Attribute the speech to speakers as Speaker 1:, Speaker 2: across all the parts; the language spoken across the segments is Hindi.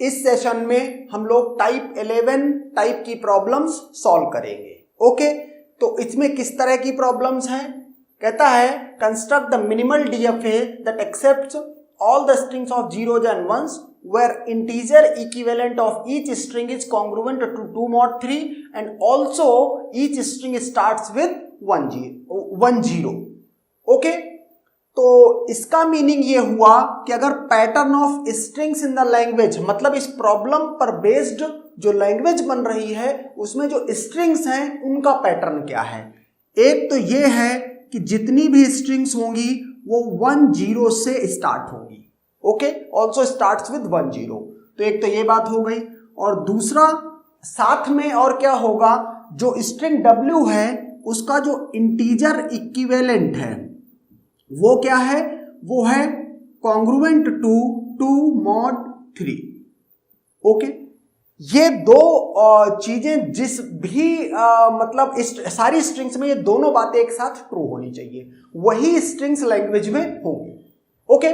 Speaker 1: इस सेशन में हम लोग टाइप 11 टाइप की प्रॉब्लम्स सॉल्व करेंगे। ओके, तो इसमें किस तरह की प्रॉब्लम्स हैं? कहता है construct the minimal DFA that accepts all the strings of zeros and ones where integer equivalent of each string is congruent to 2 mod 3 and also each string starts with 1 0। Okay, तो इसका मीनिंग ये हुआ कि अगर pattern of strings in the language, मतलब इस प्रॉब्लम पर बेस्ड जो लैंग्वेज बन रही है उसमें जो स्ट्रिंग्स हैं उनका पैटर्न क्या है। एक तो ये है कि जितनी भी स्ट्रिंग्स होंगी वो 1 0 से स्टार्ट होगी। Okay, also starts with 1 0। तो एक तो ये बात हो गई, और दूसरा साथ में और क्या होगा, जो स्ट्रिंग W है उसका जो इंटीजर इक्विवेलेंट है वो क्या है, वो है कॉन्ग्रुएंट टू 2 mod 3। ओके, ये दो चीजें जिस भी मतलब इस सारी स्ट्रिंग्स में ये दोनों बातें एक साथ ट्रू होनी चाहिए, वही स्ट्रिंग्स लैंग्वेज में होंगी। ओके,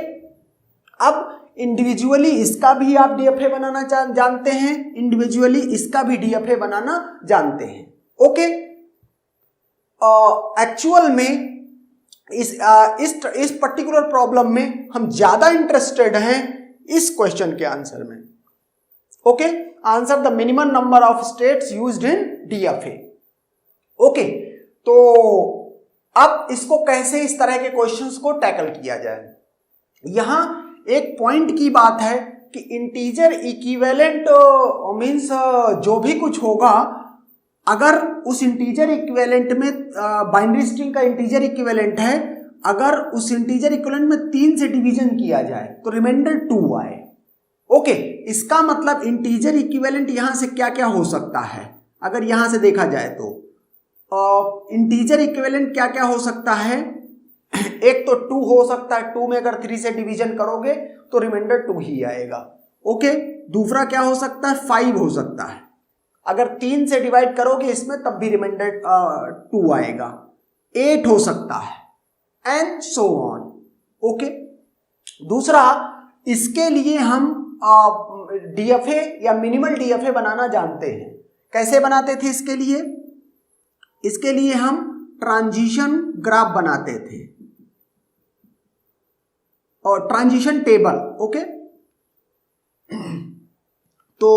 Speaker 1: अब इंडिविजुअली इसका भी आप डीएफए बनाना जानते हैं, इंडिविजुअली इसका भी डीएफए बनाना जानते हैं। ओके, एक्चुअल में इस पर्टिकुलर प्रॉब्लम में हम ज्यादा इंटरेस्टेड हैं इस क्वेश्चन के आंसर में। Okay, answer the minimum number of states used in DFA. Okay, तो अब इसको कैसे इस तरह के क्वेश्चंस को टैकल किया जाए। यहां एक पॉइंट की बात है कि इंटीजर इक्विवेलेंट मींस जो भी कुछ होगा, अगर उस इंटीजर इक्विवेलेंट में बाइनरी स्ट्रिंग का इंटीजर इक्विवेलेंट है, अगर उस इंटीजर इक्विवेलेंट में 3 से डिवीजन किया जाए तो रिमाइंडर 2 आए। ओके, इसका मतलब इंटीजर इक्विवेलेंट यहां से क्या क्या हो सकता है, अगर यहां से देखा जाए तो इंटीजर इक्विवेलेंट क्या क्या हो सकता है। एक तो 2 हो सकता है, 2 में अगर 3 से डिवीजन करोगे तो रिमाइंडर 2 ही आएगा। ओके, दूसरा क्या हो सकता है, 5 हो सकता है, अगर 3 से डिवाइड करोगे इसमें तब भी रिमाइंडर 2 आएगा। 8 हो सकता है एंड सो ऑन। ओके, दूसरा इसके लिए हम डीएफए या मिनिमल डीएफए बनाना जानते हैं। कैसे बनाते थे इसके लिए? इसके लिए हम ट्रांजिशन ग्राफ बनाते थे और ट्रांजिशन टेबल। ओके, तो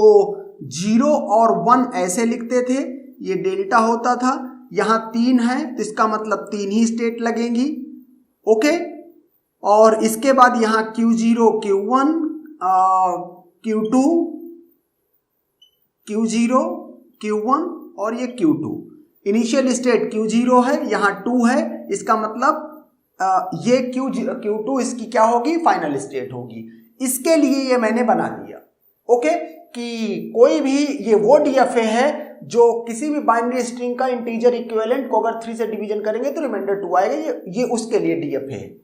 Speaker 1: 0 और 1 ऐसे लिखते थे, ये डेल्टा होता था, यहां 3 है तो इसका मतलब 3 ही स्टेट लगेंगी। ओके, और इसके बाद यहां Q0 Q1 Q2 Q0 Q1 और ये Q2। इनिशियल स्टेट Q0 है, यहां 2 है, इसका मतलब ये Q2 इसकी क्या होगी, फाइनल स्टेट होगी। इसके लिए ये मैंने बना दिया। ओके, कि कोई भी ये वो डीएफए है जो किसी भी बाइनरी स्ट्रिंग का इंटीजर इक्विवेलेंट को अगर 3 से डिवीजन करेंगे तो रिमाइंडर 2 आएगा, ये उसके लिए डीएफए है।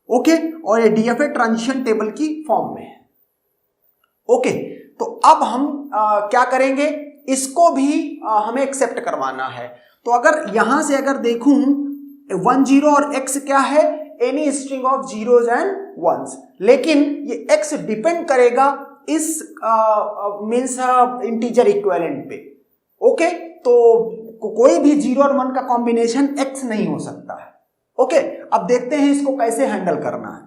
Speaker 1: ओके, और ये डीएफए ट्रांजिशन टेबल की फॉर्म में है। ओके, तो अब हम क्या करेंगे, इसको भी हमें एक्सेप्ट करवाना है। तो अगर यहां से अगर देखूं 1 0 और x क्या है, any string of zeros and ones, लेकिन ये x डिपेंड करेगा इस मींस इंटीजर इक्विवेलेंट पे। ओके, तो कोई भी 0 और 1 का कॉम्बिनेशन x नहीं हो सकता है। ओके, अब देखते हैं इसको कैसे हैंडल करना है।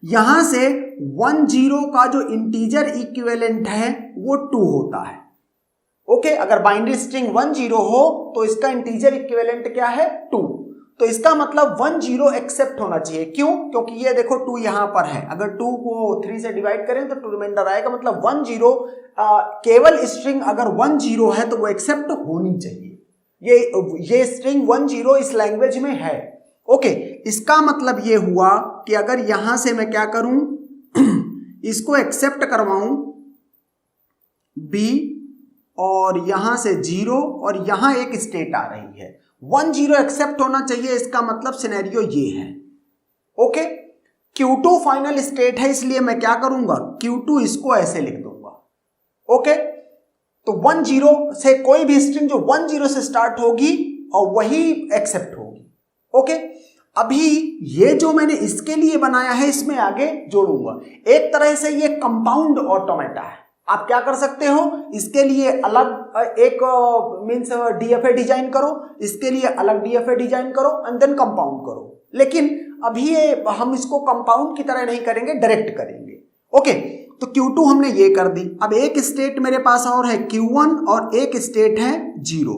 Speaker 1: यहां से 1 0 का जो इंटीजर इक्विवेलेंट है वो 2 होता है। ओके, अगर बाइनरी स्ट्रिंग 1 0 हो तो इसका इंटीजर इक्विवेलेंट क्या है, 2। तो इसका मतलब 1 0 एक्सेप्ट होना चाहिए। क्यों? क्योंकि ये देखो 2 यहां पर है, अगर 2 को 3 से डिवाइड करें तो 2 रिमाइंडर आएगा, मतलब 1 0 केवल स्ट्रिंग अगर 1 0 है तो वो एक्सेप्ट होनी चाहिए। ये स्ट्रिंग 1 0 इस लैंग्वेज में है। ओके, इसका मतलब ये हुआ कि अगर यहां से मैं क्या करूं, इसको एक्सेप्ट करवाऊं B, और यहां से 0 और यहां एक स्टेट आ रही है, 1 0 एक्सेप्ट होना चाहिए। इसका मतलब सिनेरियो ये है। ओके, Q2 फाइनल स्टेट है, इसलिए मैं क्या करूंगा, Q2 इसको ऐसे लिख दूंगा। ओके, तो 1 0 से कोई भी स्ट्रिंग जो 1 0 से स्टार्ट होगी और वही एक्सेप्ट होगी। ओके, अभी ये जो मैंने इसके लिए बनाया है इसमें आगे जोड़ूंगा। एक तरह से ये कंपाउंड ऑटोमेटा है। आप क्या कर सकते हो, इसके लिए अलग एक मींस डीएफए डिजाइन करो, इसके लिए अलग डीएफए डिजाइन करो एंड देन कंपाउंड करो। लेकिन अभी ये हम इसको कंपाउंड की तरह नहीं करेंगे, डायरेक्ट करेंगे। ओके, तो Q2 हमने ये कर दी। अब एक स्टेट मेरे पास और है Q1 और एक स्टेट है 0।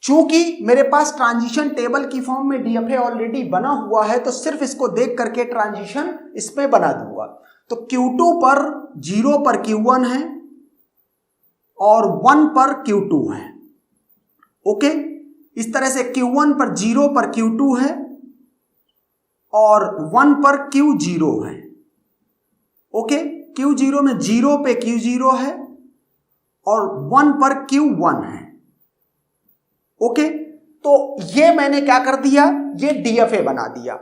Speaker 1: चूंकि मेरे पास ट्रांजिशन टेबल की फॉर्म में डीएफए ऑलरेडी बना हुआ है तो सिर्फ इसको देख करके ट्रांजिशन इसमें बना दूंगा। तो Q2 पर 0 पर Q1 है और 1 पर Q2 है। ओके, इस तरह से Q1 पर 0 पर Q2 है और 1 पर Q0 है। ओके, Q0 में 0 पे Q0 है और 1 पर Q1 है। ओके, तो ये मैंने क्या कर दिया, ये डीएफए बना दिया।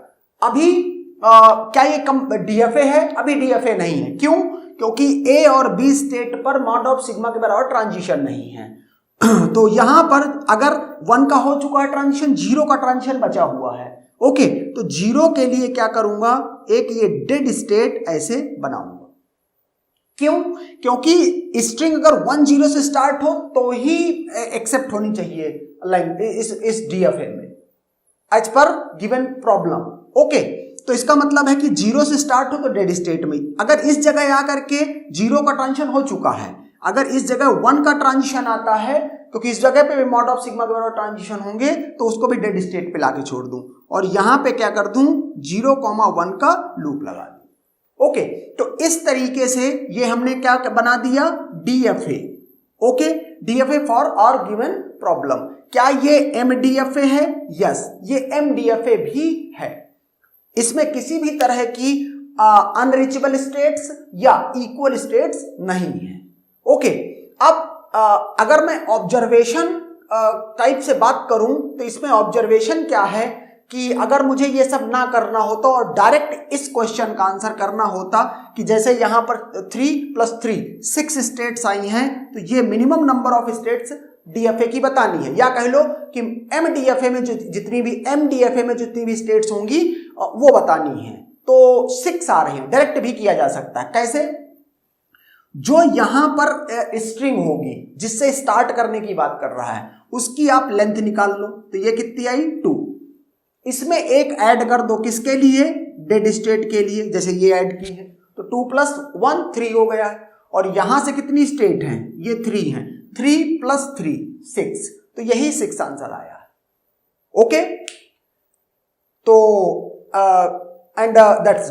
Speaker 1: अभी क्या ये डीएफए है? अभी डीएफए नहीं है। क्यों? क्योंकि ए और बी स्टेट पर मॉड ऑफ सिग्मा के बराबर ट्रांजिशन नहीं है। तो यहां पर अगर 1 का हो चुका है ट्रांजिशन, 0 का ट्रांजिशन बचा हुआ है। ओके, तो 0 के लिए क्या करूंगा, एक ये डेड स्टेट ऐसे बनाऊंगा। क्यों? क्योंकि स्ट्रिंग अगर 1 0 से स्टार्ट हो तो ही एक्सेप्ट होनी चाहिए लाइन इस डीएफए में as per given problem. Okay, तो इसका मतलब है कि 0 से स्टार्ट हो तो डेड स्टेट में। अगर इस जगह आकर के 0 का ट्रांजिशन हो चुका है, अगर इस जगह 1 का ट्रांजिशन आता है, क्योंकि इस जगह पे भी मॉड ऑफ सिग्मा के बराबर ट्रांजिशन होंगे, तो उसको भी डेड स्टेट पे लाके छोड़ दूं और यहां पे क्या कर दूं, 0,1 का लूप लगा दूं। ओके, तो इस तरीके से ये हमने क्या बना दिया, डीएफए। ओके, डीएफए फॉर और गिवन प्रॉब्लम। क्या ये एमडीएफए है? यस, ये एमडीएफए भी है। इसमें किसी भी तरह की अनरीचेबल स्टेट्स या इक्वल स्टेट्स नहीं है। ओके, अब अगर मैं ऑब्जर्वेशन टाइप से बात करूं तो इसमें ऑब्जर्वेशन क्या है कि अगर मुझे ये सब ना करना होता और डायरेक्ट इस क्वेश्चन का आंसर करना होता कि जैसे यहां पर 3 + 3 6 स्टेट्स आई हैं, तो ये minimum number of states DFA की बतानी है, या कह लो कि एमडीएफए में जितनी भी स्टेट्स होंगी वो बतानी है। तो 6 आ रही है, डायरेक्ट भी किया जा सकता है। कैसे? जो यहां पर स्ट्रिंग होगी जिससे स्टार्ट करने की बात कर रहा है, उसकी आप लेंथ निकाल लो। तो ये कितनी आई, 2। इसमें एक ऐड कर दो, किसके लिए, डेड स्टेट के लिए, जैसे ये ऐड की है, तो 2 + 1 3 हो गया है। और यहां से कितनी स्टेट हैं, ये 3 हैं, 3 + 3 6, तो यही 6 आंसर आया है। ओके, तो एंड दैट्स